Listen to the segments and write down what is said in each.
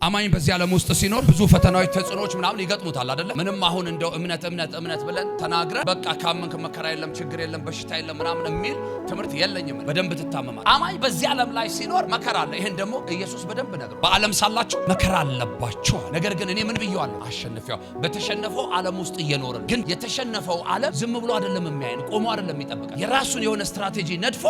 አማኝ በዚህ ዓለም ውስጥ ሲኖር ብዙ ፈተናዎች ተጽዕኖች ምናምን ይገጥሙታል አይደለ? ምንም አሁን እንደው እምነት ብለን ተናግረን በቃ ካመንክ መከራ የለም ችግር የለም በሽታ የለም ምናምን የሚል ትምህርት የለኝም። በደንብ ትታመማል። አማኝ በዚህ ዓለም ላይ ሲኖር መከራ አለ። ይሄን ደግሞ ኢየሱስ በደንብ ነግሮ በዓለም ሳላችሁ መከራ አለባችሁ፣ ነገር ግን እኔ ምን ብየዋለሁ? አሸንፈው። በተሸነፈው ዓለም ውስጥ እየኖርን ግን የተሸነፈው ዓለም ዝም ብሎ አይደለም የሚያየን፣ ቆሞ አይደለም የሚጠብቀን። የራሱን የሆነ ስትራቴጂ ነድፎ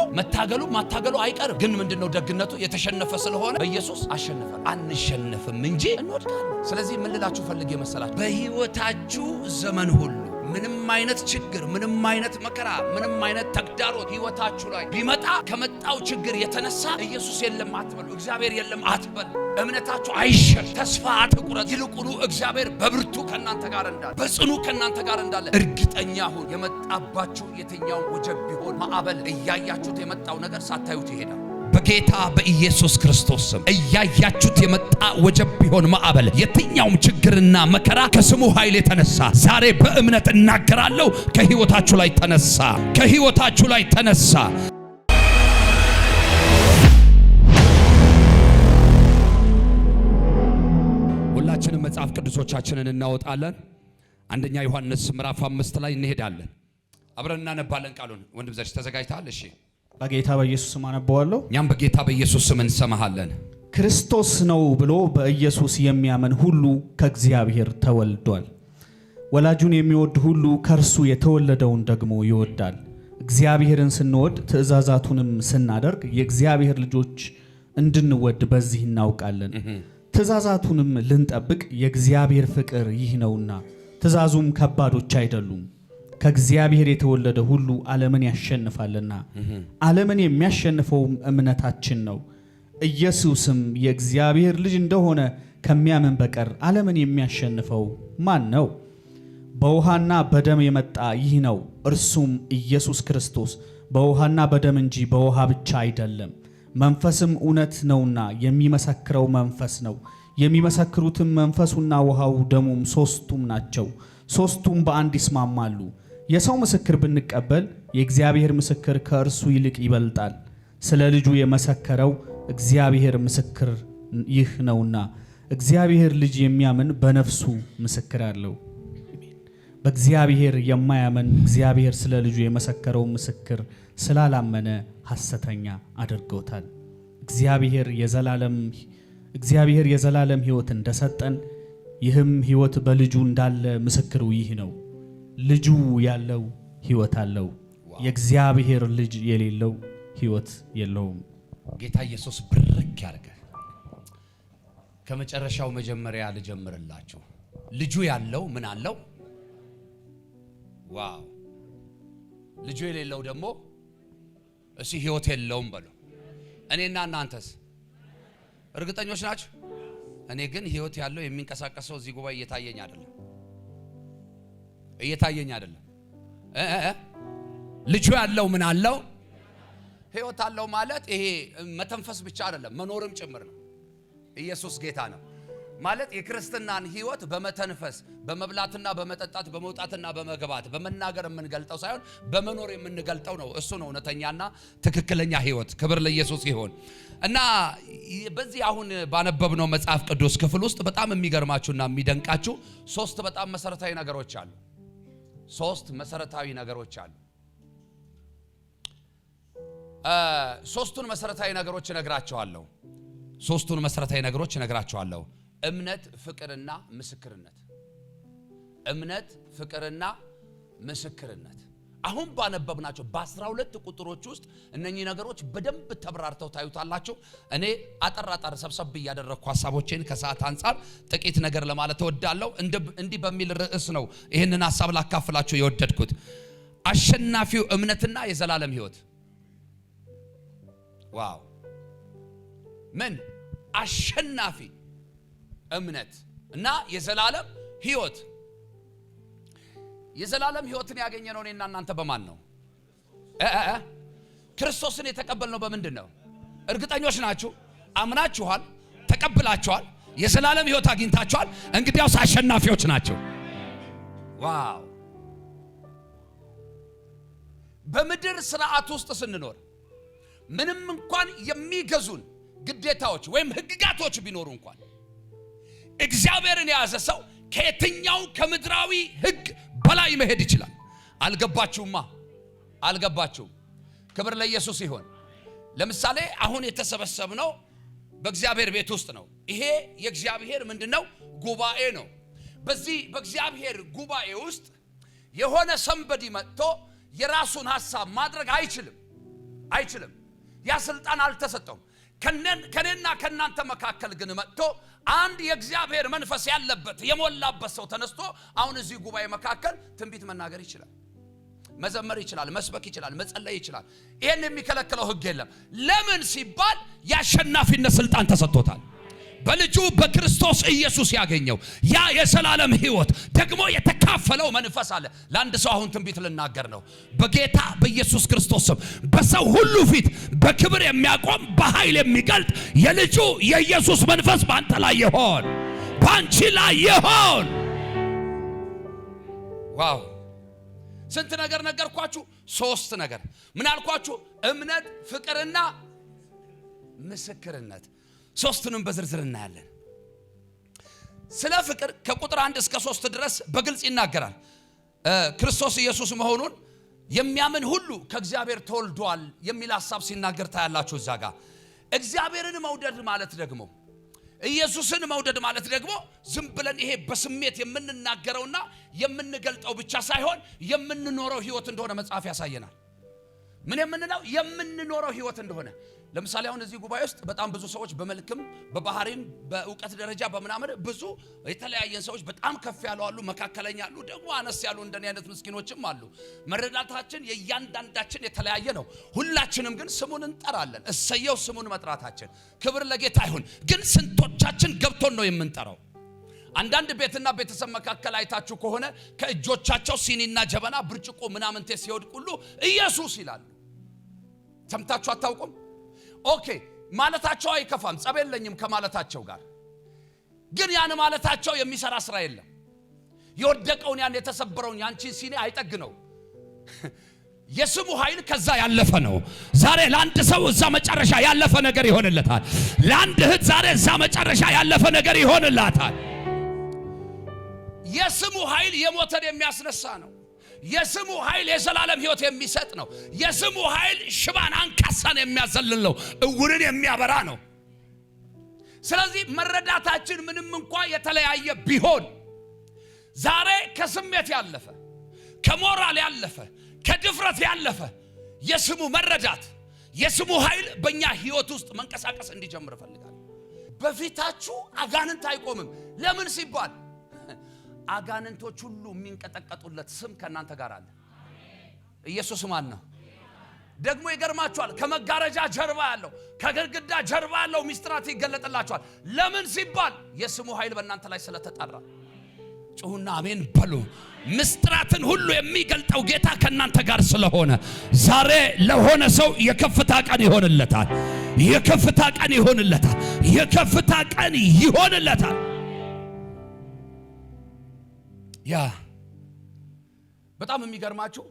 ማታገሉ አይቀርም። ግን ምንድነው ደግነቱ? የተሸነፈ ስለሆነ በኢየሱስ አሸንፈን አንሸነፍም እንጂ እንወድቃለን። ስለዚህ ምን ልላችሁ ፈልጌ መሰላችሁ? በህይወታችሁ ዘመን ሁሉ ምንም አይነት ችግር፣ ምንም አይነት መከራ፣ ምንም አይነት ተግዳሮት ህይወታችሁ ላይ ቢመጣ ከመጣው ችግር የተነሳ ኢየሱስ የለም አትበሉ፣ እግዚአብሔር የለም አትበሉ። እምነታችሁ አይሸሽ፣ ተስፋ አትቁረጥ። ይልቁኑ እግዚአብሔር በብርቱ ከናንተ ጋር እንዳለ፣ በጽኑ ከናንተ ጋር እንዳለ እርግጠኛ ሁኑ። የመጣባችሁ የትኛው ወጀብ ቢሆን ማዕበል እያያችሁት የመጣው ነገር ሳታዩት ይሄዳል። በጌታ በኢየሱስ ክርስቶስ ስም እያያችሁት የመጣ ወጀብ ቢሆን ማዕበል፣ የትኛውም ችግርና መከራ ከስሙ ኃይል የተነሳ ዛሬ በእምነት እናገራለሁ፣ ከህይወታችሁ ላይ ተነሳ፣ ከህይወታችሁ ላይ ተነሳ። ሁላችንም መጽሐፍ ቅዱሶቻችንን እናወጣለን። አንደኛ ዮሐንስ ምዕራፍ 5 ላይ እንሄዳለን። አብረን እናነባለን ቃሉን። ወንድም ዘርሽ ተዘጋጅተሃል? እሺ። በጌታ በኢየሱስ ስም አነባዋለሁ። እኛም በጌታ በኢየሱስ ስም እንሰማሃለን። ክርስቶስ ነው ብሎ በኢየሱስ የሚያምን ሁሉ ከእግዚአብሔር ተወልዷል። ወላጁን የሚወድ ሁሉ ከእርሱ የተወለደውን ደግሞ ይወዳል። እግዚአብሔርን ስንወድ ትእዛዛቱንም ስናደርግ የእግዚአብሔር ልጆች እንድንወድ በዚህ እናውቃለን። ትእዛዛቱንም ልንጠብቅ የእግዚአብሔር ፍቅር ይህ ነውና፣ ትእዛዙም ከባዶች አይደሉም። ከእግዚአብሔር የተወለደ ሁሉ ዓለምን ያሸንፋልና፣ ዓለምን የሚያሸንፈውም እምነታችን ነው። ኢየሱስም የእግዚአብሔር ልጅ እንደሆነ ከሚያምን በቀር ዓለምን የሚያሸንፈው ማን ነው? በውሃና በደም የመጣ ይህ ነው፣ እርሱም ኢየሱስ ክርስቶስ። በውሃና በደም እንጂ በውሃ ብቻ አይደለም። መንፈስም እውነት ነውና የሚመሰክረው መንፈስ ነው። የሚመሰክሩትም መንፈሱና ውሃው ደሙም ሦስቱም ናቸው። ሦስቱም በአንድ ይስማማሉ። የሰው ምስክር ብንቀበል የእግዚአብሔር ምስክር ከእርሱ ይልቅ ይበልጣል። ስለ ልጁ የመሰከረው እግዚአብሔር ምስክር ይህ ነውና፣ እግዚአብሔር ልጅ የሚያምን በነፍሱ ምስክር አለው። በእግዚአብሔር የማያምን እግዚአብሔር ስለ ልጁ የመሰከረው ምስክር ስላላመነ ሐሰተኛ አድርጎታል። እግዚአብሔር የዘላለም ሕይወት እንደሰጠን ይህም ሕይወት በልጁ እንዳለ ምስክሩ ይህ ነው። ልጁ ያለው ሕይወት አለው፣ የእግዚአብሔር ልጅ የሌለው ሕይወት የለውም። ጌታ ኢየሱስ ብርክ ያርገ። ከመጨረሻው መጀመሪያ ልጀምርላችሁ። ልጁ ያለው ምን አለው? ዋው! ልጁ የሌለው ደግሞ እሺ ሕይወት የለውም በሉ። እኔና እናንተስ እርግጠኞች ናችሁ? እኔ ግን ሕይወት ያለው የሚንቀሳቀሰው እዚህ ጉባኤ እየታየኝ አይደለም። ልጁ ያለው ምን አለው? ሕይወት አለው ማለት ይሄ መተንፈስ ብቻ አይደለም፣ መኖርም ጭምር ነው። ኢየሱስ ጌታ ነው ማለት የክርስትናን ሕይወት በመተንፈስ በመብላትና በመጠጣት በመውጣትና በመግባት በመናገር የምንገልጠው ሳይሆን በመኖር የምንገልጠው ነው። እሱ ነው እውነተኛና ትክክለኛ ሕይወት። ክብር ለኢየሱስ ይሁን። እና በዚህ አሁን ባነበብነው መጽሐፍ ቅዱስ ክፍል ውስጥ በጣም የሚገርማችሁና የሚደንቃችሁ ሶስት በጣም መሰረታዊ ነገሮች አሉ። ሶስቱን መሰረታዊ ነገሮች እነግራችኋለሁ። እምነት፣ ፍቅርና ምስክርነት። አሁን ባነበብናቸው በ12 ቁጥሮች ውስጥ እነኚህ ነገሮች በደንብ ተብራርተው ታዩታላችሁ። እኔ አጠር ሰብሰብ ያደረኩ ሐሳቦቼን ከሰዓት አንፃር ጥቂት ነገር ለማለት እወዳለሁ። እንዲህ በሚል ርዕስ ነው ይህንን ሐሳብ ላካፍላችሁ የወደድኩት። አሸናፊው እምነትና የዘላለም ሕይወት። ዋው! ምን አሸናፊ እምነት እና የዘላለም ሕይወት። የዘላለም ሕይወትን ያገኘነው እኔና እናንተ በማን ነው? ክርስቶስን የተቀበልነው በምንድን ነው? እርግጠኞች ናችሁ? አምናችኋል? ተቀብላችኋል? የዘላለም ሕይወት አግኝታችኋል? እንግዲያውስ አሸናፊዎች ናቸው። ዋው! በምድር ስርዓት ውስጥ ስንኖር ምንም እንኳን የሚገዙን ግዴታዎች ወይም ህግጋቶች ቢኖሩ እንኳን እግዚአብሔርን የያዘ ሰው ከየትኛው ከምድራዊ ሕግ በላይ መሄድ ይችላል። አልገባችሁም? ክብር ለኢየሱስ ይሁን። ለምሳሌ አሁን የተሰበሰብነው በእግዚአብሔር ቤት ውስጥ ነው። ይሄ የእግዚአብሔር ምንድነው? ጉባኤ ነው። በዚህ በእግዚአብሔር ጉባኤ ውስጥ የሆነ ሰንበዲ መጥቶ የራሱን ሐሳብ ማድረግ አይችልም። ያ ስልጣን አልተሰጠውም። ከኔና ከናንተ መካከል ግን መጥቶ አንድ የእግዚአብሔር መንፈስ ያለበት የሞላበት ሰው ተነስቶ አሁን እዚህ ጉባኤ መካከል ትንቢት መናገር ይችላል፣ መዘመር ይችላል፣ መስበክ ይችላል፣ መጸለይ ይችላል። ይሄን የሚከለክለው ሕግ የለም። ለምን ሲባል የአሸናፊነት ስልጣን ተሰጥቶታል። በልጁ በክርስቶስ ኢየሱስ ያገኘው ያ የዘላለም ሕይወት ደግሞ የተካፈለው መንፈስ አለ። ለአንድ ሰው አሁን ትንቢት ልናገር ነው። በጌታ በኢየሱስ ክርስቶስ ስም በሰው ሁሉ ፊት በክብር የሚያቆም በኃይል የሚገልጥ የልጁ የኢየሱስ መንፈስ በአንተ ላይ ይሆን፣ በአንቺ ላይ ይሆን። ዋው! ስንት ነገር ነገርኳችሁ? 3 ነገር። ምን አልኳችሁ? እምነት፣ ፍቅርና ምስክርነት። 3ቱንም በዝርዝር እናያለን። ስለ ፍቅር ከቁጥር 1 እስከ 3 ድረስ በግልጽ ይናገራል። ክርስቶስ ኢየሱስ መሆኑን የሚያምን ሁሉ ከእግዚአብሔር ተወልዷል የሚል ሐሳብ ሲናገር ታያላችሁ። እዛ ጋር እግዚአብሔርን መውደድ ማለት ደግሞ ኢየሱስን መውደድ ማለት ደግሞ ዝም ብለን ይሄ በስሜት የምንናገረውና የምንገልጠው ብቻ ሳይሆን የምንኖረው ሕይወት እንደሆነ መጽሐፍ ያሳየናል። ምን የምንለው የምንኖረው ሕይወት እንደሆነ። ለምሳሌ አሁን እዚህ ጉባኤ ውስጥ በጣም ብዙ ሰዎች በመልክም በባህሪም በእውቀት ደረጃ በመናመር ብዙ የተለያየን ሰዎች በጣም ከፍ ያሉ አሉ፣ መካከለኛ አሉ፣ ደግሞ አነስ ያሉ እንደኔ አይነት ምስኪኖችም አሉ። መረዳታችን የእያንዳንዳችን የተለያየ ነው። ሁላችንም ግን ስሙን እንጠራለን። እሰየው ስሙን መጥራታችን ክብር ለጌታ ይሁን። ግን ስንቶቻችን ገብቶን ነው የምንጠራው? አንዳንድ ቤትና ቤተሰብ መካከል አይታችሁ ከሆነ ከእጆቻቸው ሲኒና ጀበና ብርጭቆ ምናምንቴ ሲወድቅ ሁሉ ኢየሱስ ይላሉ። ሰምታችሁ አታውቁም? ኦኬ ማለታቸው አይከፋም፣ ጸብ የለኝም ከማለታቸው ጋር። ግን ያን ማለታቸው የሚሰራ ስራ የለም። የወደቀውን ያን የተሰበረውን ያንቺን ሲኒ አይጠግነው። የስሙ ኃይል ከዛ ያለፈ ነው። ዛሬ ለአንድ ሰው እዛ መጨረሻ ያለፈ ነገር ይሆንለታል። ለአንድ እህት ዛሬ እዛ መጨረሻ ያለፈ ነገር ይሆንላታል። የስሙ ኃይል የሞተን የሚያስነሳ ነው። የስሙ ኃይል የዘላለም ሕይወት የሚሰጥ ነው። የስሙ ኃይል ሽባን አንካሳን የሚያዘልል ነው። እውርን የሚያበራ ነው። ስለዚህ መረዳታችን ምንም እንኳን የተለያየ ቢሆን ዛሬ ከስሜት ያለፈ፣ ከሞራል ያለፈ፣ ከድፍረት ያለፈ የስሙ መረዳት፣ የስሙ ኃይል በእኛ ሕይወት ውስጥ መንቀሳቀስ እንዲጀምር እፈልጋለሁ። በፊታችሁ አጋንንት አይቆምም። ለምን ሲባል አጋንንቶች ሁሉ የሚንቀጠቀጡለት ስም ከናንተ ጋር አለ። ኢየሱስ ማን ነው? ደግሞ ይገርማችኋል፣ ከመጋረጃ ጀርባ ያለው ከግድግዳ ጀርባ ያለው ሚስጥራት ይገለጥላችኋል። ለምን ሲባል የስሙ ኃይል በእናንተ ላይ ስለተጠራ። ጩሁና አሜን በሉ። ምስጢራትን ሁሉ የሚገልጠው ጌታ ከናንተ ጋር ስለሆነ ዛሬ ለሆነ ሰው የከፍታ ቀን ይሆንለታል። የከፍታ ቀን ይሆንለታል። የከፍታ ቀን ይሆንለታል። ያ በጣም የሚገርማችሁ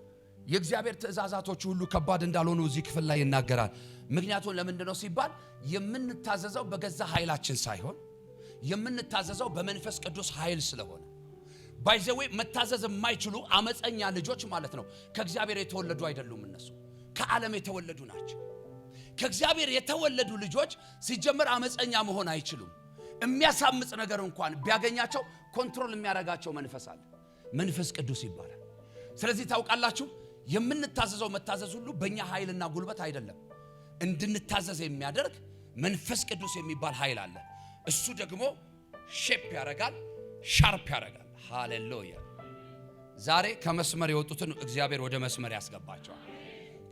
የእግዚአብሔር ትእዛዛቶች ሁሉ ከባድ እንዳልሆኑ እዚህ ክፍል ላይ ይናገራል። ምክንያቱም ለምንድነው ሲባል የምንታዘዘው በገዛ ኃይላችን ሳይሆን የምንታዘዘው በመንፈስ ቅዱስ ኃይል ስለሆነ። ባይዘዌ መታዘዝ የማይችሉ አመፀኛ ልጆች ማለት ነው ከእግዚአብሔር የተወለዱ አይደሉም። እነሱ ከዓለም የተወለዱ ናቸው። ከእግዚአብሔር የተወለዱ ልጆች ሲጀመር አመፀኛ መሆን አይችሉም። የሚያሳምጽ ነገር እንኳን ቢያገኛቸው ኮንትሮል የሚያረጋቸው መንፈስ አለ። መንፈስ ቅዱስ ይባላል። ስለዚህ ታውቃላችሁ የምንታዘዘው መታዘዝ ሁሉ በእኛ ኃይልና ጉልበት አይደለም። እንድንታዘዝ የሚያደርግ መንፈስ ቅዱስ የሚባል ኃይል አለ። እሱ ደግሞ ሼፕ ያረጋል፣ ሻርፕ ያረጋል። ሃሌሉያ! ዛሬ ከመስመር የወጡትን እግዚአብሔር ወደ መስመር ያስገባቸዋል።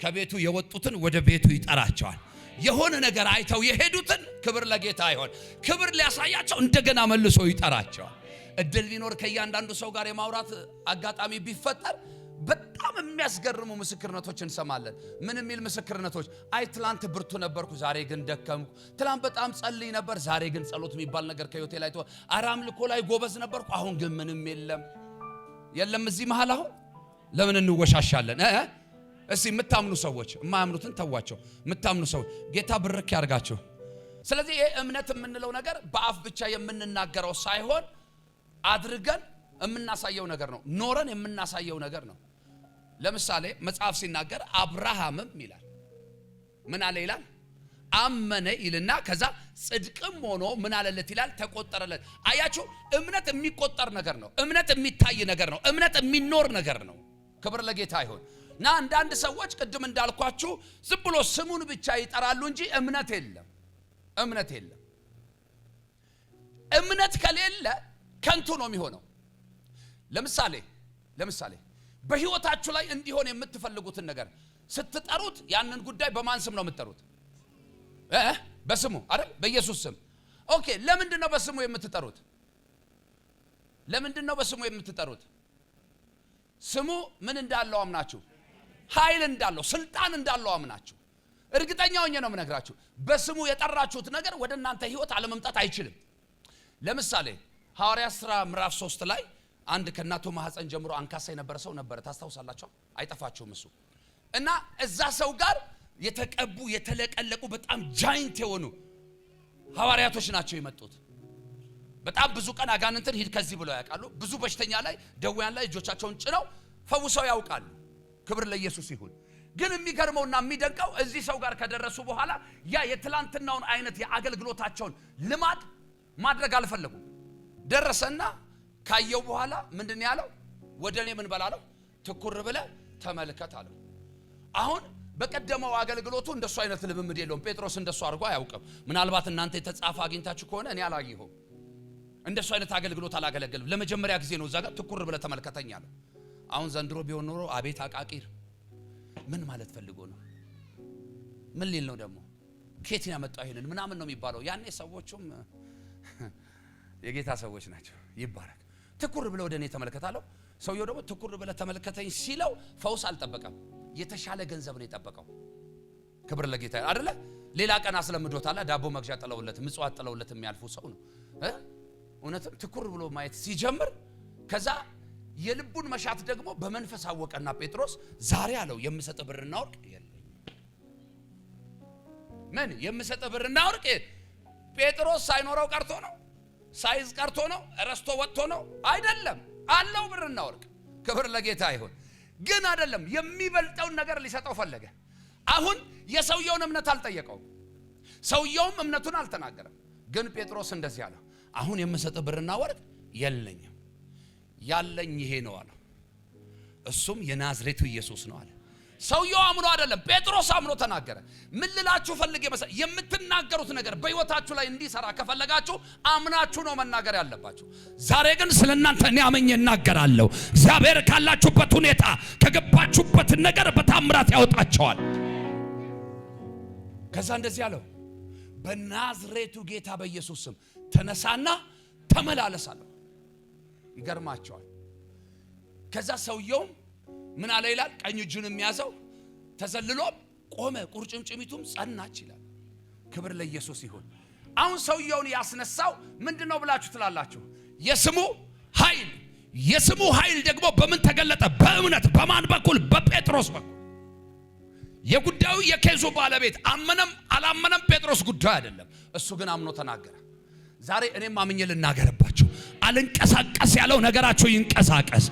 ከቤቱ የወጡትን ወደ ቤቱ ይጠራቸዋል። የሆነ ነገር አይተው የሄዱትን ክብር ለጌታ ይሆን፣ ክብር ሊያሳያቸው እንደገና መልሶ ይጠራቸዋል። እድል ቢኖር ከእያንዳንዱ ሰው ጋር የማውራት አጋጣሚ ቢፈጠር በጣም የሚያስገርሙ ምስክርነቶች እንሰማለን። ምን የሚል ምስክርነቶች? አይ ትላንት ብርቱ ነበርኩ፣ ዛሬ ግን ደከምኩ። ትላንት በጣም ጸልይ ነበር፣ ዛሬ ግን ጸሎት የሚባል ነገር ከህይወቴ ላይ ተወ። ኧረ አምልኮ ላይ ጎበዝ ነበርኩ፣ አሁን ግን ምንም የለም። እዚህ መሃል አሁን ለምን እንወሻሻለን? እስቲ የምታምኑ ሰዎች የማያምኑትን ተዋቸው። የምታምኑ ሰዎች ጌታ ብርክ ያርጋቸው። ስለዚህ ይሄ እምነት የምንለው ነገር በአፍ ብቻ የምንናገረው ሳይሆን አድርገን የምናሳየው ነገር ነው። ኖረን የምናሳየው ነገር ነው። ለምሳሌ መጽሐፍ ሲናገር አብርሃምም ይላል ምን አለ ይላል? አመነ ይልና ከዛ ጽድቅም ሆኖ ምን አለለት ይላል? ተቆጠረለት። አያችሁ፣ እምነት የሚቆጠር ነገር ነው። እምነት የሚታይ ነገር ነው። እምነት የሚኖር ነገር ነው። ክብር ለጌታ ይሁን። እና አንዳንድ ሰዎች ቅድም እንዳልኳችሁ ዝም ብሎ ስሙን ብቻ ይጠራሉ እንጂ እምነት የለም። እምነት የለም። እምነት ከሌለ ከንቱ ነው የሚሆነው። ለምሳሌ በህይወታችሁ ላይ እንዲሆን የምትፈልጉትን ነገር ስትጠሩት ያንን ጉዳይ በማን ስም ነው የምትጠሩት? በስሙ አይደል? በኢየሱስ ስም። ኦኬ፣ ለምንድን ነው በስሙ የምትጠሩት? ለምንድን ነው በስሙ የምትጠሩት? ስሙ ምን እንዳለው አምናችሁ፣ ኃይል እንዳለው፣ ስልጣን እንዳለው አምናችሁ። እርግጠኛ ሆኜ ነው የምነግራችሁ፣ በስሙ የጠራችሁት ነገር ወደ እናንተ ህይወት አለመምጣት አይችልም። ለምሳሌ ሐዋርያት ሥራ ምዕራፍ 3 ላይ አንድ ከእናቱ ማህፀን ጀምሮ አንካሳ የነበረ ሰው ነበረ። ታስታውሳላችሁ? አይጠፋችሁም እሱ እና እዛ ሰው ጋር የተቀቡ የተለቀለቁ በጣም ጃይንት የሆኑ ሐዋርያቶች ናቸው የመጡት። በጣም ብዙ ቀን አጋንንትን ሂድ ከዚህ ብለው ያውቃሉ። ብዙ በሽተኛ ላይ ደዌያን ላይ እጆቻቸውን ጭነው ፈውሰው ያውቃሉ። ክብር ለኢየሱስ ይሁን። ግን የሚገርመውና የሚደንቀው እዚህ ሰው ጋር ከደረሱ በኋላ ያ የትላንትናውን አይነት የአገልግሎታቸውን ልማድ ማድረግ አልፈለጉም። ደረሰና ካየው በኋላ ምንድን ያለው? ወደኔ ምን በላለው? ትኩር ብለ ተመልከት አለው። አሁን በቀደመው አገልግሎቱ እንደሱ አይነት ልምምድ የለውም። ጴጥሮስ እንደሱ አድርጎ አያውቅም። ምናልባት እናንተ የተጻፈ አግኝታችሁ ከሆነ እኔ አላየሁም። እንደሱ አይነት አገልግሎት አላገለገልም። ለመጀመሪያ ጊዜ ነው እዛ ጋር ትኩር ብለ ተመልከተኝ አለው። አሁን ዘንድሮ ቢሆን ኖሮ አቤት አቃቂር ምን ማለት ፈልጎ ነው? ምን ሊል ነው ደግሞ? ከየት ያመጣው ይሄንን ምናምን ነው የሚባለው። ያኔ ሰዎቹም የጌታ ሰዎች ናቸው። ይባረክ። ትኩር ብለ ወደኔ ተመልከታለሁ። ሰውየው ደግሞ ትኩር ብለ ተመልከተኝ ሲለው ፈውስ አልጠበቀም። የተሻለ ገንዘብ ነው የጠበቀው። ክብር ለጌታ አይደለ? ሌላ ቀን አስለምዶታል። ዳቦ መግዣ ጥለውለት ምጽዋት ጥለውለት የሚያልፉ ሰው ነው። እውነትም ትኩር ብሎ ማየት ሲጀምር ከዛ የልቡን መሻት ደግሞ በመንፈስ አወቀና ጴጥሮስ ዛሬ አለው የምሰጥ ብርና ወርቅ የለኝም። ምን የምሰጥ ብርና ወርቅ? ጴጥሮስ ሳይኖረው ቀርቶ ነው? ሳይዝ ቀርቶ ነው? ረስቶ ወጥቶ ነው? አይደለም፣ አለው ብርና ወርቅ። ክብር ለጌታ ይሁን። ግን አይደለም፣ የሚበልጠውን ነገር ሊሰጠው ፈለገ። አሁን የሰውየውን እምነት አልጠየቀውም። ሰውየውም እምነቱን አልተናገረም። ግን ጴጥሮስ እንደዚህ አለ፣ አሁን የምሰጥ ብርና ወርቅ የለኝም፣ ያለኝ ይሄ ነው አለ። እሱም የናዝሬቱ ኢየሱስ ነው አለ። ሰውየው አምኖ አይደለም፣ ጴጥሮስ አምኖ ተናገረ። ምን ልላችሁ ፈልጌ መሰለ፣ የምትናገሩት ነገር በህይወታችሁ ላይ እንዲሰራ ከፈለጋችሁ አምናችሁ ነው መናገር ያለባችሁ። ዛሬ ግን ስለናንተ እኔ አመኜ እናገራለሁ። እግዚአብሔር ካላችሁበት ሁኔታ ከገባችሁበት ነገር በታምራት ያወጣቸዋል። ከዛ እንደዚህ አለው፣ በናዝሬቱ ጌታ በኢየሱስ ስም ተነሳና ተመላለስ አለው። ይገርማቸዋል። ከዛ ሰውየውም ምን አለ ይላል? ቀኝ እጁን የሚያዘው ተዘልሎ ቆመ፣ ቁርጭምጭሚቱም ጸናች ይላል። ክብር ለኢየሱስ ይሁን። አሁን ሰውየውን ያስነሳው ምንድነው ብላችሁ ትላላችሁ? የስሙ ኃይል። የስሙ ኃይል ደግሞ በምን ተገለጠ? በእምነት። በማን በኩል? በጴጥሮስ በኩል። የጉዳዩ የኬዙ ባለቤት አመነም አላመነም ጴጥሮስ ጉዳይ አይደለም። እሱ ግን አምኖ ተናገረ። ዛሬ እኔም አምኜ ልናገርባችሁ፣ አልንቀሳቀስ ያለው ነገራችሁ ይንቀሳቀስ፣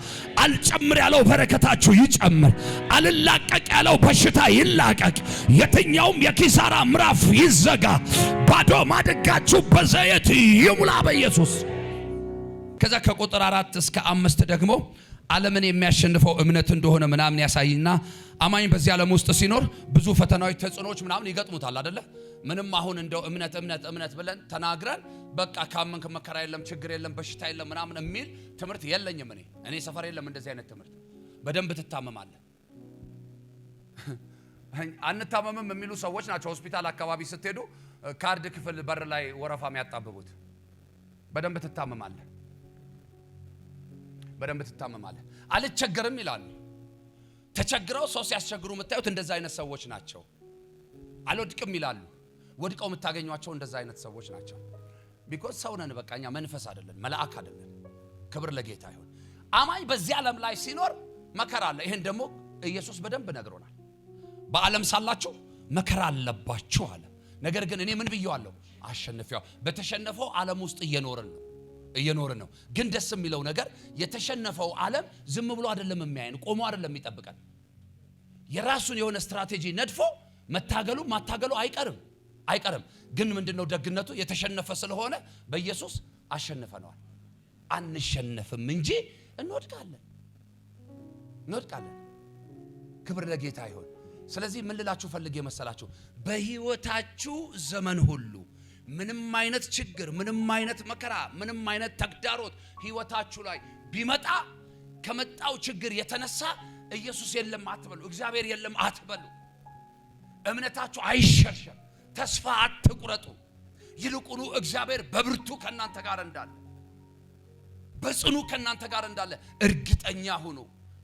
አልጨምር ያለው በረከታችሁ ይጨምር፣ አልላቀቅ ያለው በሽታ ይላቀቅ፣ የትኛውም የኪሳራ ምዕራፍ ይዘጋ፣ ባዶ ማደጋችሁ በዘይት ይሙላ በኢየሱስ። ከዛ ከቁጥር 4 እስከ 5 ደግሞ ዓለምን የሚያሸንፈው እምነት እንደሆነ ምናምን ያሳይና አማኝ በዚህ ዓለም ውስጥ ሲኖር ብዙ ፈተናዎች፣ ተጽዕኖዎች ምናምን ይገጥሙታል አይደለ? ምንም አሁን እንደው እምነት ብለን ተናግረን በቃ ካመንክ መከራ የለም፣ ችግር የለም፣ በሽታ የለም ምናምን የሚል ትምህርት የለኝም። እኔ ሰፈር የለም እንደዚህ አይነት ትምህርት። በደንብ ትታመማለህ። አንታመምም የሚሉ ሰዎች ናቸው ሆስፒታል አካባቢ ስትሄዱ ካርድ ክፍል በር ላይ ወረፋ የሚያጣብቡት። በደንብ ትታመማለህ፣ በደንብ ትታመማለህ። አልቸገርም ይላሉ። ተቸግረው ሰው ሲያስቸግሩ የምታዩት እንደዛ አይነት ሰዎች ናቸው። አልወድቅም ይላሉ። ወድቀው የምታገኟቸው እንደዛ አይነት ሰዎች ናቸው። ቢኮዝ ሰው ነን፣ በቃኛ መንፈስ አይደለን፣ መልአክ አይደለን። ክብር ለጌታ ይሁን። አማኝ በዚህ ዓለም ላይ ሲኖር መከራ አለ። ይሄን ደግሞ ኢየሱስ በደንብ ነግሮናል። በዓለም ሳላችሁ መከራ አለባችሁ አለ። ነገር ግን እኔ ምን ብየዋለሁ? አሸንፈው። በተሸነፈው ዓለም ውስጥ እየኖርን ነው። ግን ደስ የሚለው ነገር የተሸነፈው ዓለም ዝም ብሎ አይደለም የሚያየን፣ ቆሞ አይደለም የሚጠብቀን። የራሱን የሆነ ስትራቴጂ ነድፎ ማታገሉ አይቀርም። ግን ምንድነው ደግነቱ? የተሸነፈ ስለሆነ በኢየሱስ አሸንፈነዋል። አንሸነፍም እንጂ እንወድቃለን። ክብር ለጌታ ይሁን። ስለዚህ ምን ልላችሁ ፈልጌ መሰላችሁ? በህይወታችሁ ዘመን ሁሉ ምንም አይነት ችግር፣ ምንም አይነት መከራ፣ ምንም አይነት ተግዳሮት ህይወታችሁ ላይ ቢመጣ ከመጣው ችግር የተነሳ ኢየሱስ የለም አትበሉ፣ እግዚአብሔር የለም አትበሉ። እምነታችሁ አይሸርሸር፣ ተስፋ አትቁረጡ። ይልቁኑ እግዚአብሔር በብርቱ ከናንተ ጋር እንዳለ፣ በጽኑ ከናንተ ጋር እንዳለ እርግጠኛ ሁኑ።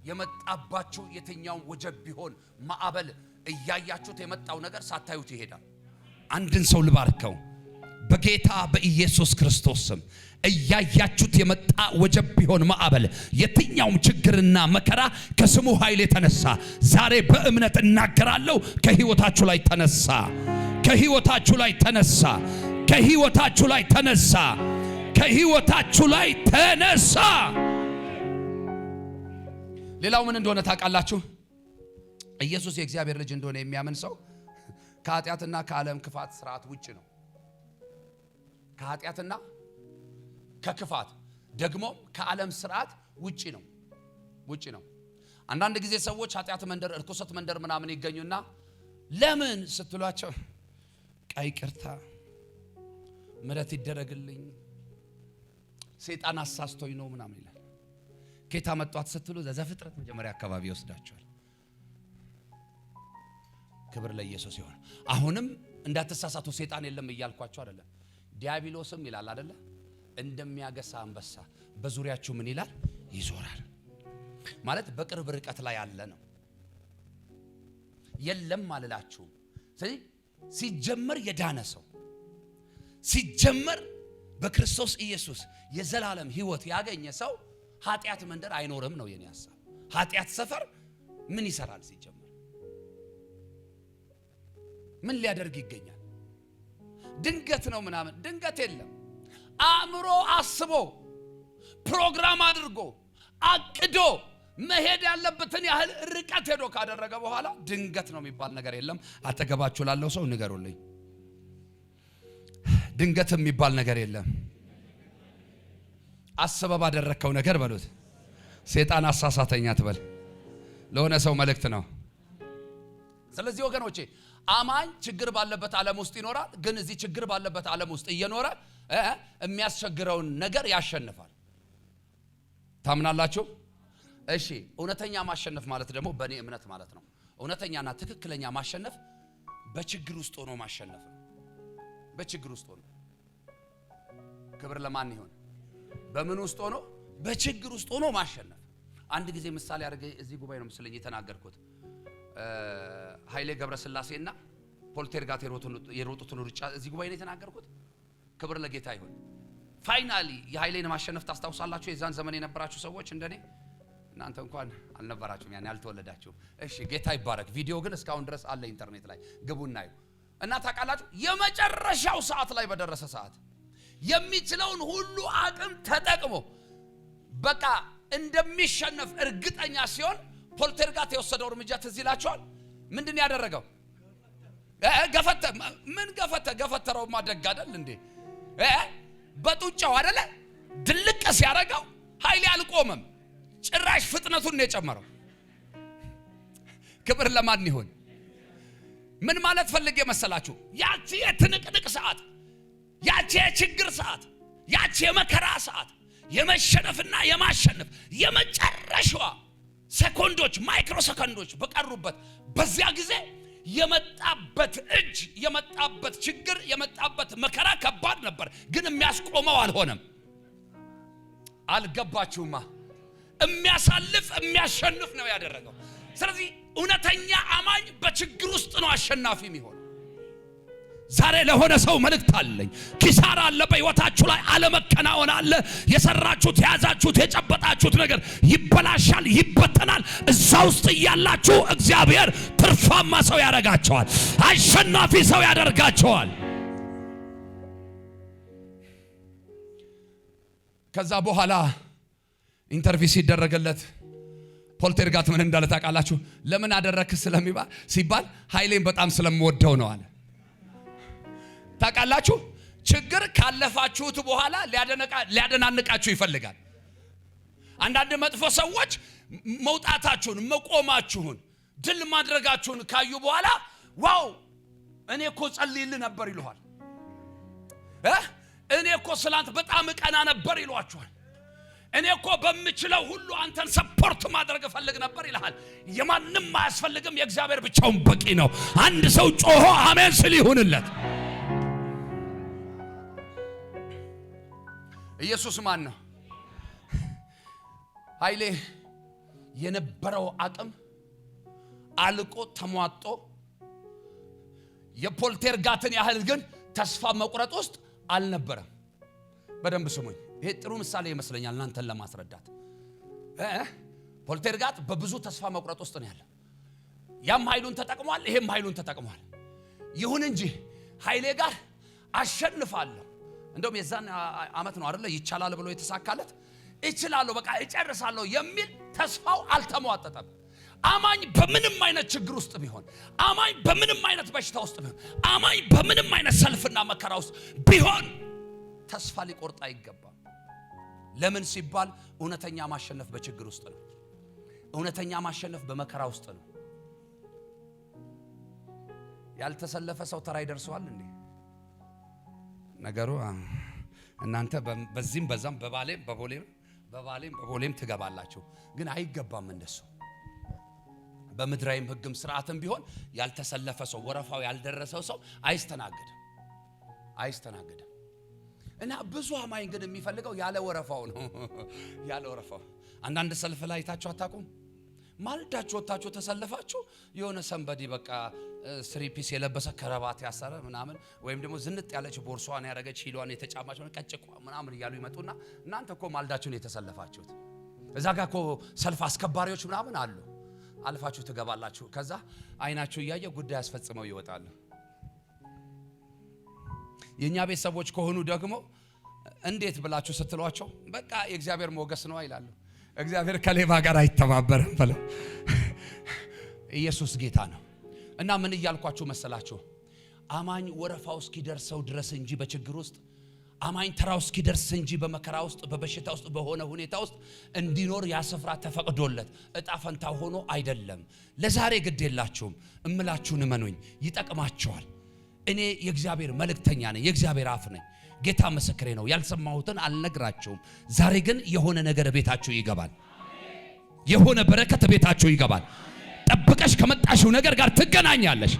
የመጣባችሁ የትኛው ወጀብ ቢሆን ማዕበል እያያችሁት የመጣው ነገር ሳታዩት ይሄዳል። አንድን ሰው ልባርከው በጌታ በኢየሱስ ክርስቶስ ስም። እያያችሁት የመጣ ወጀብ ቢሆን ማዕበል፣ የትኛውም ችግርና መከራ ከስሙ ኃይል የተነሳ ዛሬ በእምነት እናገራለሁ ከህይወታችሁ ላይ ተነሳ፣ ከህይወታችሁ ላይ ተነሳ፣ ከህይወታችሁ ላይ ተነሳ፣ ከህይወታችሁ ላይ ተነሳ። ሌላው ምን እንደሆነ ታውቃላችሁ? ኢየሱስ የእግዚአብሔር ልጅ እንደሆነ የሚያምን ሰው ከኃጢአትና ከዓለም ክፋት ስርዓት ውጪ ነው። ከኃጢአትና ከክፋት ደግሞ ከዓለም ስርዓት ውጪ ነው። አንዳንድ ጊዜ ሰዎች ኃጢአት መንደር፣ እርኩሰት መንደር ምናምን ይገኙና ለምን ስትሏቸው ይቅርታ ምሕረት ይደረግልኝ ሰይጣን አሳስቶኝ ነው ምናምን ይላል። ጌታ መጣት ስትሉ ዘፍጥረት መጀመሪያ አካባቢ ይወስዳቸዋል። ክብር ለኢየሱስ ይሁን። አሁንም እንዳትሳሳቱ ሰይጣን የለም እያልኳችሁ አይደለም። ዲያብሎስም ይላል አይደለ? እንደሚያገሳ አንበሳ በዙሪያችሁ ምን ይላል? ይዞራል። ማለት በቅርብ ርቀት ላይ ያለ ነው። የለም አልላችሁም። ስለዚህ ሲጀመር የዳነ ሰው ሲጀመር በክርስቶስ ኢየሱስ የዘላለም ሕይወት ያገኘ ሰው ኃጢአት መንደር አይኖርም ነው የኔ ሐሳብ። ኃጢአት ሰፈር ምን ይሰራል? ሲጀመር ምን ሊያደርግ ይገኛል? ድንገት ነው ምናምን፣ ድንገት የለም። አእምሮ አስቦ ፕሮግራም አድርጎ አቅዶ መሄድ ያለበትን ያህል ርቀት ሄዶ ካደረገ በኋላ ድንገት ነው የሚባል ነገር የለም። አጠገባችሁ ላለው ሰው ንገሩልኝ፣ ድንገት የሚባል ነገር የለም። አስበህ ባደረከው ነገር በሉት ሰይጣን አሳሳተኛ ትበል። ለሆነ ሰው መልእክት ነው። ስለዚህ ወገኖቼ አማኝ ችግር ባለበት ዓለም ውስጥ ይኖራል። ግን እዚህ ችግር ባለበት ዓለም ውስጥ እየኖረ የሚያስቸግረውን ነገር ያሸንፋል። ታምናላችሁ? እሺ፣ እውነተኛ ማሸነፍ ማለት ደግሞ በእኔ እምነት ማለት ነው። እውነተኛና ትክክለኛ ማሸነፍ በችግር ውስጥ ሆኖ ማሸነፍ ነው። በችግር ውስጥ ሆኖ። ክብር ለማን ይሁን? በምን ውስጥ ሆኖ? በችግር ውስጥ ሆኖ ማሸነፍ። አንድ ጊዜ ምሳሌ አድርጌ እዚህ ጉባኤ ነው መስለኝ የተናገርኩት። ኃይሌ ገብረስላሴና ፖልቴርጋት የሮጡትን ሩጫ እዚህ ጉባኤ ነው የተናገርኩት። ክብር ለጌታ ይሁን። ፋይናሊ የኃይሌን ማሸነፍ ታስታውሳላችሁ? የዛን ዘመን የነበራችሁ ሰዎች እንደኔ፣ እናንተ እንኳን አልነበራችሁም፣ ያኔ አልተወለዳችሁም። እሺ፣ ጌታ ይባረክ። ቪዲዮ ግን እስካሁን ድረስ አለ ኢንተርኔት ላይ ግቡና እዩ። እና ታውቃላችሁ የመጨረሻው ሰዓት ላይ በደረሰ ሰዓት የሚችለውን ሁሉ አቅም ተጠቅሞ በቃ እንደሚሸነፍ እርግጠኛ ሲሆን ፖልቴርጋት የወሰደው እርምጃ ትዝ ይላችኋል? ምንድን ያደረገው? ገፈተ። ምን ገፈተ? ገፈተረው ማደግ አይደል እንዴ? በጡጫው አይደለ? ድልቅ ሲያረጋው ኃይሌ አልቆመም፣ ጭራሽ ፍጥነቱን ነው የጨመረው። ክብር ለማን ይሁን? ምን ማለት ፈልጌ መሰላችሁ? ያቺ የትንቅንቅ ሰዓት፣ ያቺ የችግር ሰዓት፣ ያቺ የመከራ ሰዓት፣ የመሸነፍና የማሸነፍ የመጨረሻዋ ሰኮንዶች፣ ማይክሮ ሰኮንዶች በቀሩበት በዚያ ጊዜ የመጣበት እጅ፣ የመጣበት ችግር፣ የመጣበት መከራ ከባድ ነበር፣ ግን የሚያስቆመው አልሆነም። አልገባችሁማ? የሚያሳልፍ የሚያሸንፍ ነው ያደረገው። ስለዚህ እውነተኛ አማኝ በችግር ውስጥ ነው አሸናፊ የሚሆነው። ዛሬ ለሆነ ሰው መልእክት አለኝ። ኪሳራ አለ በሕይወታችሁ ላይ፣ አለመከናወን አለ። የሰራችሁት፣ የያዛችሁት፣ የጨበጣችሁት ነገር ይበላሻል፣ ይበተናል። እዛ ውስጥ እያላችሁ እግዚአብሔር ትርፋማ ሰው ያደርጋቸዋል፣ አሸናፊ ሰው ያደርጋቸዋል። ከዛ በኋላ ኢንተርቪው ሲደረገለት ፖልቴርጋት ምን እንዳለ ታውቃላችሁ? ለምን አደረክ ሲባል ኃይሌን በጣም ስለምወደው ነው አለ። ታውቃላችሁ? ችግር ካለፋችሁት በኋላ ሊያደናንቃችሁ ይፈልጋል። አንዳንድ መጥፎ ሰዎች መውጣታችሁን፣ መቆማችሁን፣ ድል ማድረጋችሁን ካዩ በኋላ ዋው እኔ እኮ ጸልይልህ ነበር ይሉሃል። እኔ እኮ ስላንተ በጣም ቀና ነበር ይሏችኋል። እኔ እኮ በምችለው ሁሉ አንተን ሰፖርት ማድረግ ፈልግ ነበር ይልሃል። የማንም አያስፈልግም፣ የእግዚአብሔር ብቻውን በቂ ነው። አንድ ሰው ጮሆ አሜን ሲል ይሁንለት። ኢየሱስ ማን ነው? ኃይሌ የነበረው አቅም አልቆ ተሟጦ የፖልቴርጋትን ያህል ግን ተስፋ መቁረጥ ውስጥ አልነበረም። በደንብ ስሙኝ። ይሄ ጥሩ ምሳሌ ይመስለኛል እናንተን ለማስረዳት። ፖልቴርጋት በብዙ ተስፋ መቁረጥ ውስጥ ነው ያለው። ያም ኃይሉን ተጠቅሟል፣ ይሄም ኃይሉን ተጠቅሟል። ይሁን እንጂ ኃይሌ ጋር አሸንፋለሁ። እንደውም የዛን ዓመት ነው አይደለ ይቻላል ብሎ የተሳካለት። እችላለሁ በቃ እጨርሳለሁ የሚል ተስፋው አልተሟጠጠም። አማኝ በምንም አይነት ችግር ውስጥ ቢሆን፣ አማኝ በምንም አይነት በሽታ ውስጥ ቢሆን፣ አማኝ በምንም አይነት ሰልፍና መከራ ውስጥ ቢሆን ተስፋ ሊቆርጥ አይገባም። ለምን ሲባል እውነተኛ ማሸነፍ በችግር ውስጥ ነው። እውነተኛ ማሸነፍ በመከራ ውስጥ ነው። ያልተሰለፈ ሰው ተራ ይደርሰዋል እንዴ? ነገሩ እናንተ በዚህም በዛም በባሌም ትገባላችሁ፣ ግን አይገባም እንደሱ። በምድራዊም ሕግም ስርዓትም ቢሆን ያልተሰለፈ ሰው፣ ወረፋው ያልደረሰው ሰው አይስተናገድም። እና ብዙ አማኝ ግን የሚፈልገው ያለ ወረፋው ነው። ያለ ወረፋው አንዳንድ ሰልፍ ላይ አይታችሁ አታውቁም? ማልዳችሁ ወጣችሁ ተሰለፋችሁ የሆነ ሰንበዲ በቃ ስሪ ፒስ የለበሰ ከረባት ያሰረ ምናምን ወይም ደግሞ ዝንጥ ያለች ቦርሷን ያረገች ሂሏን የተጫማች ቀጭቋ ምናምን እያሉ ይመጡና እናንተ እኮ ማልዳችሁ ነው የተሰለፋችሁት። እዛ ጋር እኮ ሰልፍ አስከባሪዎች ምናምን አሉ። አልፋችሁ ትገባላችሁ። ከዛ አይናችሁ እያየ ጉዳይ አስፈጽመው ይወጣሉ። የኛ ቤተሰቦች ከሆኑ ደግሞ እንዴት ብላችሁ ስትሏቸው በቃ የእግዚአብሔር ሞገስ ነው ይላሉ። እግዚአብሔር ከሌባ ጋር አይተባበርም ብለው። ኢየሱስ ጌታ ነው። እና ምን እያልኳችሁ መሰላችሁ? አማኝ ወረፋው እስኪደርሰው ድረስ እንጂ በችግር ውስጥ፣ አማኝ ተራው እስኪደርስ እንጂ በመከራ ውስጥ፣ በበሽታ ውስጥ፣ በሆነ ሁኔታ ውስጥ እንዲኖር ያ ስፍራ ተፈቅዶለት እጣ ፈንታ ሆኖ አይደለም። ለዛሬ ግድ የላችሁም እምላችሁን እመኑኝ፣ ይጠቅማችኋል። እኔ የእግዚአብሔር መልእክተኛ ነኝ፣ የእግዚአብሔር አፍ ነኝ። ጌታ ምስክሬ ነው። ያልሰማሁትን አልነግራችሁም። ዛሬ ግን የሆነ ነገር ቤታችሁ ይገባል። የሆነ በረከት ቤታችሁ ይገባል። ጠብቀሽ ከመጣሽው ነገር ጋር ትገናኛለሽ።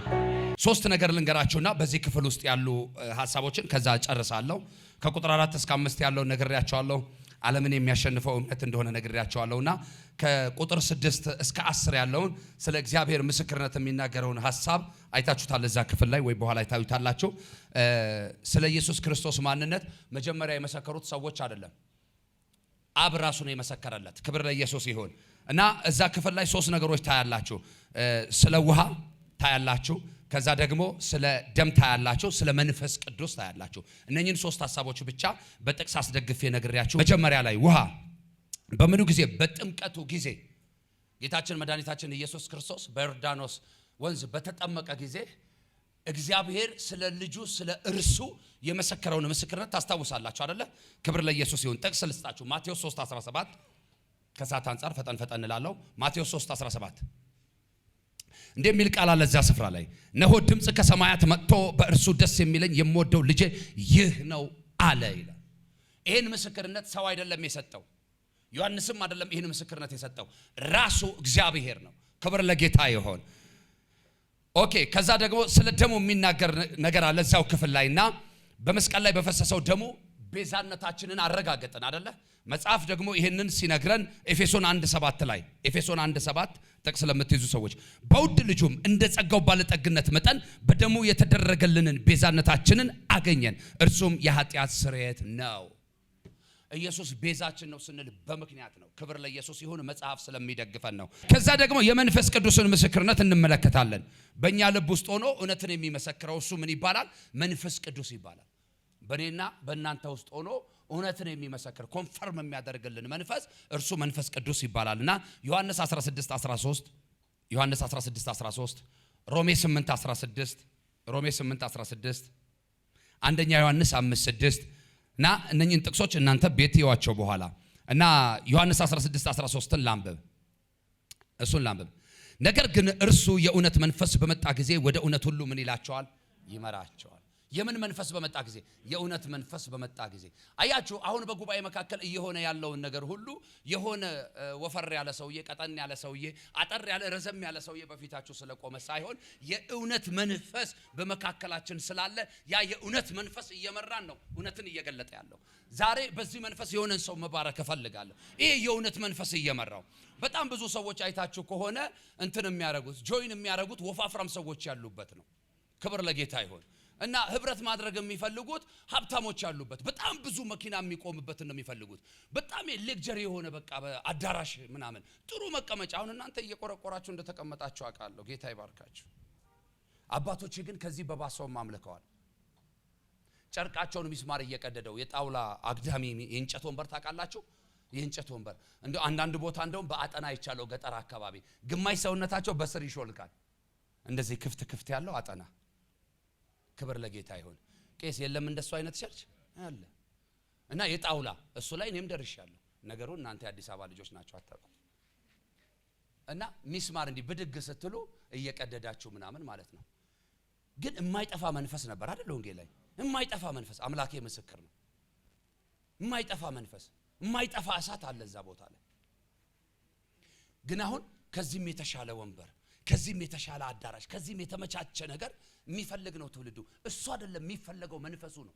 ሶስት ነገር ልንገራችሁና በዚህ ክፍል ውስጥ ያሉ ሐሳቦችን ከዛ ጨርሳለሁ። ከቁጥር 4 እስከ 5 ያለው ነግሬያችኋለሁ። ዓለምን የሚያሸንፈው እምነት እንደሆነ ነግሬያችኋለሁና ከቁጥር 6 እስከ 10 ያለውን ስለ እግዚአብሔር ምስክርነት የሚናገረውን ሐሳብ አይታችሁታል። እዛ ክፍል ላይ ወይ በኋላ ታዩታላችሁ። ስለ ኢየሱስ ክርስቶስ ማንነት መጀመሪያ የመሰከሩት ሰዎች አይደለም፣ አብ ራሱ ነው የመሰከረለት። ክብር ለኢየሱስ ይሁን። እና እዛ ክፍል ላይ ሶስት ነገሮች ታያላችሁ። ስለ ውሃ ታያላችሁ፣ ከዛ ደግሞ ስለ ደም ታያላችሁ፣ ስለ መንፈስ ቅዱስ ታያላችሁ። እነኚህን ሶስት ሐሳቦች ብቻ በጥቅስ አስደግፌ ነግሬያችሁ፣ መጀመሪያ ላይ ውሃ በምኑ ጊዜ? በጥምቀቱ ጊዜ ጌታችን መድኃኒታችን ኢየሱስ ክርስቶስ በዮርዳኖስ ወንዝ በተጠመቀ ጊዜ እግዚአብሔር ስለ ልጁ ስለ እርሱ የመሰከረውን ምስክርነት ታስታውሳላችሁ አይደለ? ክብር ለኢየሱስ ይሁን። ጥቅስ ልስጣችሁ። ማቴዎስ 3:17 ከሰዓት አንጻር ፈጠን እላለሁ። ማቴዎስ 3:17 እንደሚል ቃል አለ እዛ ስፍራ ላይ፣ እነሆ ድምፅ ከሰማያት መጥቶ በእርሱ ደስ የሚለኝ የምወደው ልጄ ይህ ነው አለ ይላል። ይህን ምስክርነት ሰው አይደለም የሰጠው፣ ዮሐንስም አይደለም ይህን ምስክርነት የሰጠው፣ ራሱ እግዚአብሔር ነው። ክብር ለጌታ ይሁን። ኦኬ። ከዛ ደግሞ ስለ ደሙ የሚናገር ነገር አለ እዛው ክፍል ላይና በመስቀል ላይ በፈሰሰው ደሙ ቤዛነታችንን አረጋገጥን አይደለ? መጽሐፍ ደግሞ ይሄንን ሲነግረን ኤፌሶን 1:7 ላይ ኤፌሶን 1:7 ጥቅስ ለምትይዙ ሰዎች በውድ ልጁም እንደ ጸጋው ባለጠግነት መጠን በደሙ የተደረገልንን ቤዛነታችንን አገኘን፣ እርሱም የኃጢአት ስርየት ነው። ኢየሱስ ቤዛችን ነው ስንል በምክንያት ነው። ክብር ለኢየሱስ ይሁን። መጽሐፍ ስለሚደግፈን ነው። ከዛ ደግሞ የመንፈስ ቅዱስን ምስክርነት እንመለከታለን። በእኛ ልብ ውስጥ ሆኖ እውነትን የሚመሰክረው እሱ ምን ይባላል? መንፈስ ቅዱስ ይባላል። በእኔና በእናንተ ውስጥ ሆኖ እውነትን የሚመሰክር ኮንፈርም የሚያደርግልን መንፈስ እርሱ መንፈስ ቅዱስ ይባላልና ዮሐንስ 16:13 ዮሐንስ 16:13 ሮሜ 8:16 አንደኛ ዮሐንስ 5:6 እና እነኚህን ጥቅሶች እናንተ ቤት ይዋቸው በኋላ እና ዮሐንስ 16:13ን ላንብብ እሱን ላንብብ። ነገር ግን እርሱ የእውነት መንፈስ በመጣ ጊዜ ወደ እውነት ሁሉ ምን ይላቸዋል? ይመራቸዋል። የምን መንፈስ በመጣ ጊዜ? የእውነት መንፈስ በመጣ ጊዜ። አያችሁ አሁን በጉባኤ መካከል እየሆነ ያለውን ነገር ሁሉ የሆነ ወፈር ያለ ሰውዬ፣ ቀጠን ያለ ሰውዬ፣ አጠር ያለ ረዘም ያለ ሰውዬ በፊታችሁ ስለቆመ ሳይሆን የእውነት መንፈስ በመካከላችን ስላለ ያ የእውነት መንፈስ እየመራን ነው እውነትን እየገለጠ ያለው። ዛሬ በዚህ መንፈስ የሆነን ሰው መባረክ እፈልጋለሁ። ይሄ የእውነት መንፈስ እየመራው በጣም ብዙ ሰዎች አይታችሁ ከሆነ እንትን የሚያረጉት ጆይን የሚያረጉት ወፋፍራም ሰዎች ያሉበት ነው። ክብር ለጌታ ይሁን። እና ህብረት ማድረግ የሚፈልጉት ሀብታሞች ያሉበት በጣም ብዙ መኪና የሚቆምበት ነው የሚፈልጉት። በጣም ሌክቸሪ የሆነ በቃ አዳራሽ ምናምን ጥሩ መቀመጫ። አሁን እናንተ እየቆረቆራችሁ እንደተቀመጣችሁ አውቃለሁ። ጌታ ይባርካችሁ። አባቶች ግን ከዚህ በባሰውም አምልከዋል። ጨርቃቸውን ሚስማር እየቀደደው የጣውላ አግዳሚ የእንጨት ወንበር ታውቃላችሁ? የእንጨት ወንበር እንደው አንዳንድ ቦታ እንደውም በአጠና ይቻለው ገጠር አካባቢ ግማሽ ሰውነታቸው በስር ይሾልካል። እንደዚህ ክፍት ያለው አጠና። ክብር ለጌታ ይሁን። ቄስ የለም እንደሱ አይነት ቸርች አለ እና የጣውላ እሱ ላይ እኔም ደርሻለሁ። ነገሩ እናንተ የአዲስ አበባ ልጆች ናቸው አታውቁ። እና ሚስማር እንዲህ ብድግ ስትሉ እየቀደዳችሁ ምናምን ማለት ነው። ግን የማይጠፋ መንፈስ ነበር አይደል? ወንጌል ላይ የማይጠፋ መንፈስ፣ አምላኬ ምስክር ነው። የማይጠፋ መንፈስ፣ የማይጠፋ እሳት አለ እዛ ቦታ ላይ። ግን አሁን ከዚህም የተሻለ ወንበር፣ ከዚህም የተሻለ አዳራሽ፣ ከዚህም የተመቻቸ ነገር የሚፈልግ ነው ትውልዱ። እሱ አይደለም የሚፈልገው፣ መንፈሱ ነው።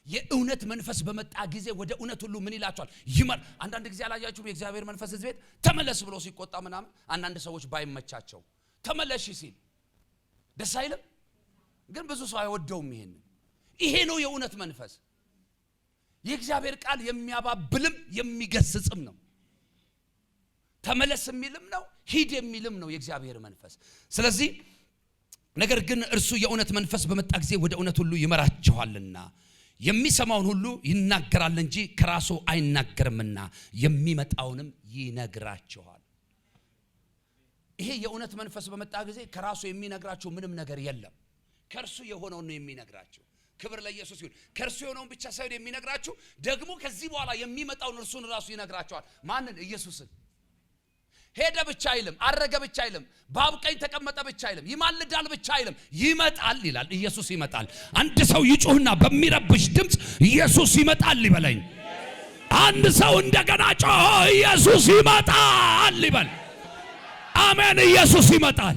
የእውነት መንፈስ በመጣ ጊዜ ወደ እውነት ሁሉ ምን ይላቸዋል? ይመር። አንዳንድ ጊዜ አላያችሁም? የእግዚአብሔር መንፈስ እዚህ ቤት ተመለስ ብሎ ሲቆጣ ምናምን አንዳንድ ሰዎች ባይመቻቸው ተመለሽ ሲል ደስ አይልም? ግን ብዙ ሰው አይወደውም። ይሄ ነው የእውነት መንፈስ። የእግዚአብሔር ቃል የሚያባብልም የሚገስጽም ነው። ተመለስ የሚልም ነው፣ ሂድ የሚልም ነው የእግዚአብሔር መንፈስ። ስለዚህ ነገር ግን እርሱ የእውነት መንፈስ በመጣ ጊዜ ወደ እውነት ሁሉ ይመራችኋልና የሚሰማውን ሁሉ ይናገራል እንጂ ከራሱ አይናገርምና የሚመጣውንም ይነግራችኋል። ይሄ የእውነት መንፈስ በመጣ ጊዜ ከራሱ የሚነግራችሁ ምንም ነገር የለም። ከእርሱ የሆነውን ነው የሚነግራችሁ። ክብር ለኢየሱስ ይሁን። ከእርሱ የሆነውን ብቻ ሳይሆን የሚነግራችሁ ደግሞ ከዚህ በኋላ የሚመጣውን እርሱን ራሱ ይነግራችኋል። ማንን? ኢየሱስን። ሄደ ብቻ አይልም፣ አረገ ብቻ አይልም፣ በአብ ቀኝ ተቀመጠ ብቻ አይልም፣ ይማልዳል ብቻ አይልም፣ ይመጣል ይላል። ኢየሱስ ይመጣል። አንድ ሰው ይጮህና በሚረብሽ ድምፅ ኢየሱስ ይመጣል ይበለኝ። አንድ ሰው እንደገና ጮህ ኢየሱስ ይመጣል ይበል። አሜን። ኢየሱስ ይመጣል።